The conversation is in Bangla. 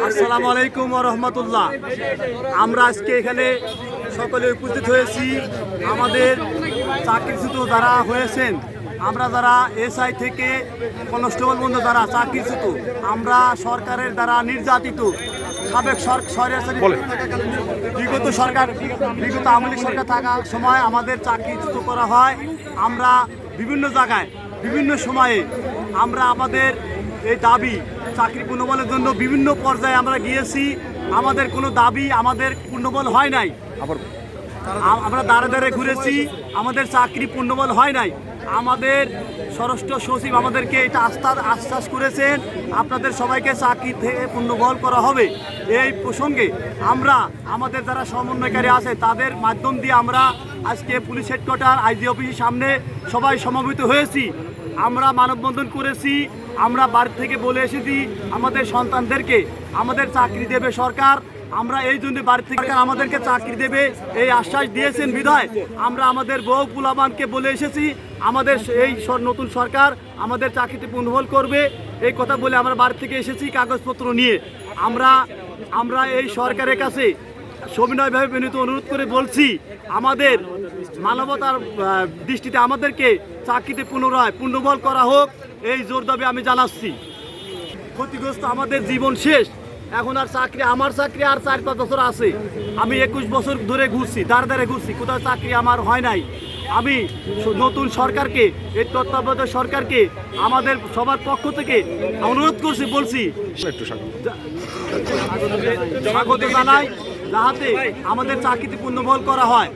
আসসালামু আলাইকুম ওয়া রাহমাতুল্লাহ। আমরা আজকে এখানে সকলে উপস্থিত হয়েছি। আমাদের চাকরিচ্যুত যারা হয়েছেন, আমরা যারা এসআই থেকে কনস্টেবল বন্ধু যারা চাকরিচ্যুত, আমরা সরকারের দ্বারা নির্যাতিত, সাবেক বিগত আওয়ামী লীগ সরকার থাকার সময় আমাদের চাকরিচ্যুত করা হয়। আমরা বিভিন্ন জায়গায় বিভিন্ন সময়ে আমরা আমাদের এই দাবি চাকরি পূর্ণবলের জন্য বিভিন্ন পর্যায়ে আমরা গিয়েছি। আমাদের কোনো দাবি আমাদের পূর্ণবল হয় নাই। আমরা দাঁড়ে দাঁড়ে ঘুরেছি, আমাদের চাকরি পূর্ণবল হয় নাই। আমাদের স্বরাষ্ট্র সচিব আমাদেরকে এটা আশ্বাস করেছেন, আপনাদের সবাইকে চাকরি থেকে পূর্ণবল করা হবে। এই প্রসঙ্গে আমরা আমাদের যারা সমন্বয়কারী আছে তাদের মাধ্যম দিয়ে আমরা আজকে পুলিশ হেডকোয়ার্টার আইজি অফিসের সামনে সবাই সমবেত হয়েছি। আমরা মানববন্ধন করেছি। আমরা বাড়ি থেকে বলে এসেছি আমাদের সন্তানদেরকে আমাদের চাকরি দেবে সরকার। আমরা এই জন্য বাড়ি থেকে আমাদেরকে চাকরি দেবে এই আশ্বাস দিয়েছেন বিধায় আমরা আমাদের বউ পুলাবানকে বলে এসেছি আমাদের এই নতুন সরকার আমাদের চাকরিতে পূর্ণবল করবে। এই কথা বলে আমরা বাড়ি থেকে এসেছি কাগজপত্র নিয়ে। আমরা এই সরকারের কাছে সবিনয়ভাবে বিনীত অনুরোধ করে বলছি, আমাদের মানবতার দৃষ্টিতে আমাদেরকে চাকরিতে পুনরায় পূর্ণবল করা হোক, এই জোর দাবি আমি জানাচ্ছি। ক্ষতিগ্রস্ত আমাদের জীবন শেষ, এখন আর চাকরি, আমার চাকরি আর 4-5 বছর আছে। আমি 21 বছর ধরে ঘুরছি, দাঁড়ে ঘুরছি, কোথাও চাকরি আমার হয় নাই। আমি নতুন সরকারকে, এই তত্ত্বাবধায়ক সরকারকে আমাদের সবার পক্ষ থেকে অনুরোধ করছি, বলছি স্বাগত জানাই, যাতে আমাদের চাকরিতে পূর্ণবল করা হয়।